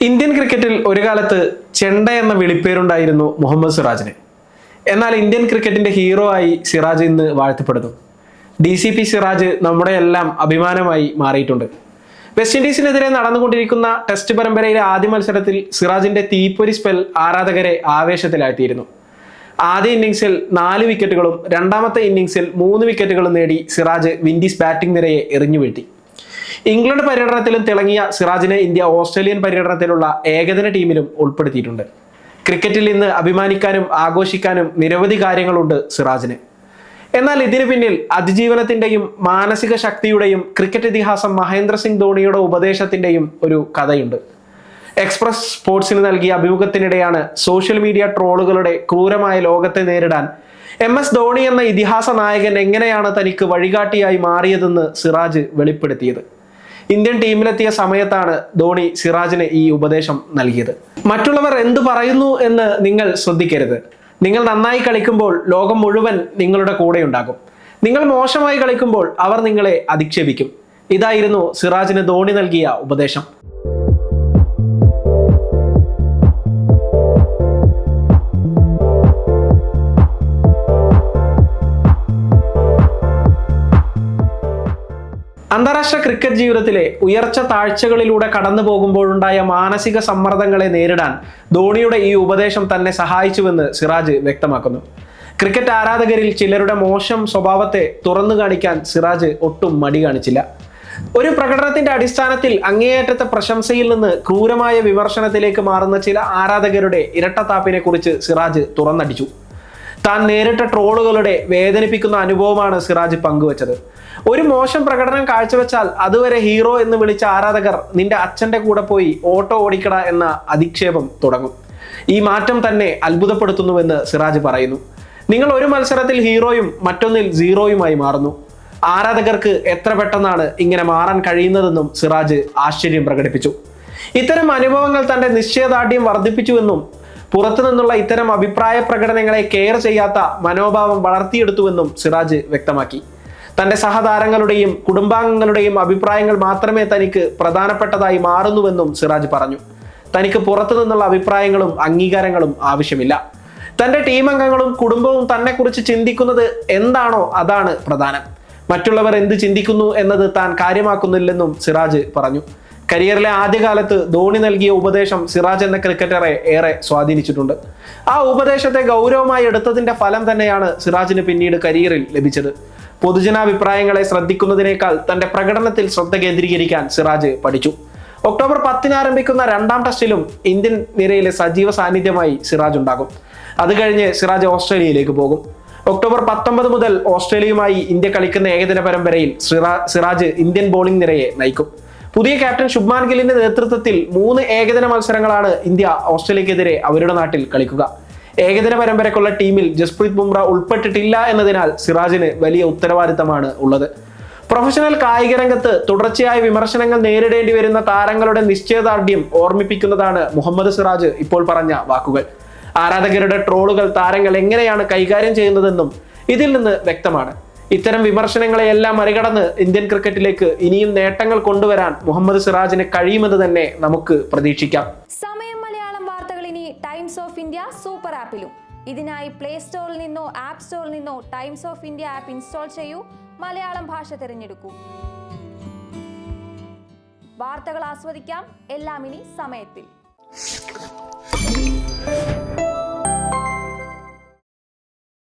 Indian ക്രിക്കറ്റിൽ ഒരു കാലത്ത് ചെണ്ട എന്ന വിളിപ്പേരുണ്ടായിരുന്നു മുഹമ്മദ് സിറാജിന്. എന്നാൽ ഇന്ത്യൻ ക്രിക്കറ്റിന്റെ ഹീറോ ആയി സിറാജ് ഇന്ന് വാഴ്ത്തപ്പെടുന്നു. DCP സിറാജ് നമ്മുടെ എല്ലാം അഭിമാനമായി മാറിയിട്ടുണ്ട്. വെസ്റ്റ് ഇൻഡീസിനെതിരെ നടന്നുകൊണ്ടിരിക്കുന്ന ടെസ്റ്റ് പരമ്പരയിലെ ആദ്യ മത്സരത്തിൽ സിറാജിന്റെ തീപ്പൊരി സ്പെൽ ആരാധകരെ ആവേശത്തിലാഴ്ത്തിയിരുന്നു. ആദ്യ ഇന്നിംഗ്സിൽ 4 വിക്കറ്റുകളും രണ്ടാമത്തെ ഇന്നിംഗ്സിൽ 3 വിക്കറ്റുകളും നേടി സിറാജ് വിൻഡീസ് ബാറ്റിംഗ് നിരയെ എറിഞ്ഞുവീഴ്ത്തി. ഇംഗ്ലണ്ട് പര്യടനത്തിലും തിളങ്ങിയ സിറാജിനെ ഇന്ത്യ ഓസ്ട്രേലിയൻ പര്യടനത്തിലുള്ള ഏകദിന ടീമിലും ഉൾപ്പെടുത്തിയിട്ടുണ്ട്. ക്രിക്കറ്റിൽ ഇന്ന് അഭിമാനിക്കാനും ആഘോഷിക്കാനും നിരവധി കാര്യങ്ങളുണ്ട് സിറാജിന്. എന്നാൽ ഇതിനു പിന്നിൽ അതിജീവനത്തിന്റെയും മാനസിക ശക്തിയുടെയും ക്രിക്കറ്റ് ഇതിഹാസം മഹേന്ദ്ര സിംഗ് ധോണിയുടെ ഉപദേശത്തിന്റെയും ഒരു കഥയുണ്ട്. എക്സ്പ്രസ് സ്പോർട്സിന് നൽകിയ അഭിമുഖത്തിനിടെയാണ് സോഷ്യൽ മീഡിയ ട്രോളുകളുടെ ക്രൂരമായ ലോകത്തെ നേരിടാൻ MS ധോണി എന്ന ഇതിഹാസ നായകൻ എങ്ങനെയാണ് തനിക്ക് വഴികാട്ടിയായി മാറിയതെന്ന് സിറാജ് വെളിപ്പെടുത്തിയത്. ഇന്ത്യൻ ടീമിലെത്തിയ സമയത്താണ് ധോണി സിറാജിന് ഈ ഉപദേശം നൽകിയത്. മറ്റുള്ളവർ എന്തു പറയുന്നു എന്ന് നിങ്ങൾ ശ്രദ്ധിക്കരുത്. നിങ്ങൾ നന്നായി കളിക്കുമ്പോൾ ലോകം മുഴുവൻ നിങ്ങളുടെ കൂടെയുണ്ടാകും. നിങ്ങൾ മോശമായി കളിക്കുമ്പോൾ അവർ നിങ്ങളെ അധിക്ഷേപിക്കും. ഇതായിരുന്നു സിറാജിന് ധോണി നൽകിയ ഉപദേശം. അന്താരാഷ്ട്ര ക്രിക്കറ്റ് ജീവിതത്തിലെ ഉയർച്ച താഴ്ചകളിലൂടെ കടന്നു പോകുമ്പോഴുണ്ടായ മാനസിക സമ്മർദ്ദങ്ങളെ നേരിടാൻ ധോണിയുടെ ഈ ഉപദേശം തന്നെ സഹായിച്ചുവെന്ന് സിറാജ് വ്യക്തമാക്കുന്നു. ക്രിക്കറ്റ് ആരാധകരിൽ ചിലരുടെ മോശം സ്വഭാവത്തെ തുറന്നു കാണിക്കാൻ സിറാജ് ഒട്ടും മടി കാണിച്ചില്ല. ഒരു പ്രകടനത്തിന്റെ അടിസ്ഥാനത്തിൽ അങ്ങേയറ്റത്തെ പ്രശംസയിൽ നിന്ന് ക്രൂരമായ വിമർശനത്തിലേക്ക് മാറുന്ന ചില ആരാധകരുടെ ഇരട്ടത്താപ്പിനെ കുറിച്ച് സിറാജ് തുറന്നടിച്ചു. താൻ നേരിട്ട ട്രോളുകളുടെ വേദനിപ്പിക്കുന്ന അനുഭവമാണ് സിറാജ് പങ്കുവച്ചത്. ഒരു മോശം പ്രകടനം കാഴ്ചവെച്ചാൽ അതുവരെ ഹീറോ എന്ന് വിളിച്ച ആരാധകർ നിന്റെ അച്ഛന്റെ കൂടെ പോയി ഓട്ടോ ഓടിക്കട എന്ന അധിക്ഷേപം തുടങ്ങും. ഈ മാറ്റം തന്നെ അത്ഭുതപ്പെടുത്തുന്നുവെന്ന് സിറാജ് പറയുന്നു. നിങ്ങൾ ഒരു മത്സരത്തിൽ ഹീറോയും മറ്റൊന്നിൽ സീറോയുമായി മാറുന്നു. ആരാധകർക്ക് എത്ര പെട്ടെന്നാണ് ഇങ്ങനെ മാറാൻ കഴിയുന്നതെന്നും സിറാജ് ആശ്ചര്യം പ്രകടിപ്പിച്ചു. ഇത്തരം അനുഭവങ്ങൾ തന്റെ നിശ്ചയദാർഢ്യം വർദ്ധിപ്പിച്ചുവെന്നും പുറത്തു നിന്നുള്ള ഇത്തരം അഭിപ്രായ പ്രകടനങ്ങളെ കെയർ ചെയ്യാത്ത മനോഭാവം വളർത്തിയെടുത്തുവെന്നും സിറാജ് വ്യക്തമാക്കി. തന്റെ സഹതാരങ്ങളുടെയും കുടുംബാംഗങ്ങളുടെയും അഭിപ്രായങ്ങൾ മാത്രമേ തനിക്ക് പ്രധാനപ്പെട്ടതായി മാറുന്നുവെന്നും സിറാജ് പറഞ്ഞു. തനിക്ക് പുറത്തു നിന്നുള്ള അഭിപ്രായങ്ങളും അംഗീകാരങ്ങളും ആവശ്യമില്ല. തന്റെ ടീം അംഗങ്ങളും കുടുംബവും തന്നെ കുറിച്ച് ചിന്തിക്കുന്നത് എന്താണോ അതാണ് പ്രധാനം. മറ്റുള്ളവർ എന്ത് ചിന്തിക്കുന്നു എന്നത് താൻ കാര്യമാക്കുന്നില്ലെന്നും സിറാജ് പറഞ്ഞു. കരിയറിലെ ആദ്യകാലത്ത് ധോണി നൽകിയ ഉപദേശം സിറാജ് എന്ന ക്രിക്കറ്ററെ ഏറെ സ്വാധീനിച്ചിട്ടുണ്ട്. ആ ഉപദേശത്തെ ഗൗരവമായി എടുത്തതിന്റെ ഫലം തന്നെയാണ് സിറാജിന് പിന്നീട് കരിയറിൽ ലഭിച്ചത്. പൊതുജനാഭിപ്രായങ്ങളെ ശ്രദ്ധിക്കുന്നതിനേക്കാൾ തന്റെ പ്രകടനത്തിൽ ശ്രദ്ധ കേന്ദ്രീകരിക്കാൻ സിറാജ് പഠിച്ചു. ഒക്ടോബർ 10 ആരംഭിക്കുന്ന 2ാം ടെസ്റ്റിലും ഇന്ത്യൻ നിരയിലെ സജീവ സാന്നിധ്യമായി സിറാജ് ഉണ്ടാകും. അത് കഴിഞ്ഞ് സിറാജ് ഓസ്ട്രേലിയയിലേക്ക് പോകും. ഒക്ടോബർ 19 മുതൽ ഓസ്ട്രേലിയയുമായി ഇന്ത്യ കളിക്കുന്ന ഏകദിന പരമ്പരയിൽ സിറാജ് ഇന്ത്യൻ ബോളിംഗ് നിരയെ നയിക്കും. പുതിയ ക്യാപ്റ്റൻ ശുഭ്മാൻ ഗില്ലിന്റെ നേതൃത്വത്തിൽ 3 ഏകദിന മത്സരങ്ങളാണ് ഇന്ത്യ ഓസ്ട്രേലിയക്കെതിരെ അവരുടെ നാട്ടിൽ കളിക്കുക. ഏകദിന പരമ്പരക്കുള്ള ടീമിൽ ജസ്പ്രീത് ബുംറ ഉൾപ്പെട്ടിട്ടില്ല എന്നതിനാൽ സിറാജിന് വലിയ ഉത്തരവാദിത്തമാണ് ഉള്ളത്. പ്രൊഫഷണൽ കായിക രംഗത്ത് തുടർച്ചയായ വിമർശനങ്ങൾ നേരിടേണ്ടി വരുന്ന താരങ്ങളുടെ നിശ്ചയദാർഢ്യം ഓർമ്മിപ്പിക്കുന്നതാണ് മുഹമ്മദ് സിറാജ് ഇപ്പോൾ പറഞ്ഞ വാക്കുകൾ. ആരാധകരുടെ ട്രോളുകൾ താരങ്ങൾ എങ്ങനെയാണ് കൈകാര്യം ചെയ്യുന്നതെന്നും ഇതിൽ നിന്ന് വ്യക്തമാണ്. ഇത്തരം വിമർശനങ്ങളെയെല്ലാം മറികടന്ന് ഇന്ത്യൻ ക്രിക്കറ്റിലേക്ക് ഇനിയും നേട്ടങ്ങൾ കൊണ്ടുവരാൻ മുഹമ്മദ് സിറാജിന് കഴിയുമെന്ന് തന്നെ നമുക്ക് പ്രതീക്ഷിക്കാം. സമയം മലയാളം വാർത്തകൾ ഇനി ടൈംസ് ഓഫ് ഇന്ത്യ സൂപ്പർ ആപ്പിലും. ഇതിനായി പ്ലേ സ്റ്റോറിൽ നിന്നോ ആപ്പ് സ്റ്റോറിൽ നിന്നോ times of India app install ചെയ്യൂ. മലയാളം ഭാഷ തിരഞ്ഞെടുക്കൂ. വാർത്തകൾ ആസ്വദിക്കാം. എല്ലാം ഇനി സമയത്തിൽ.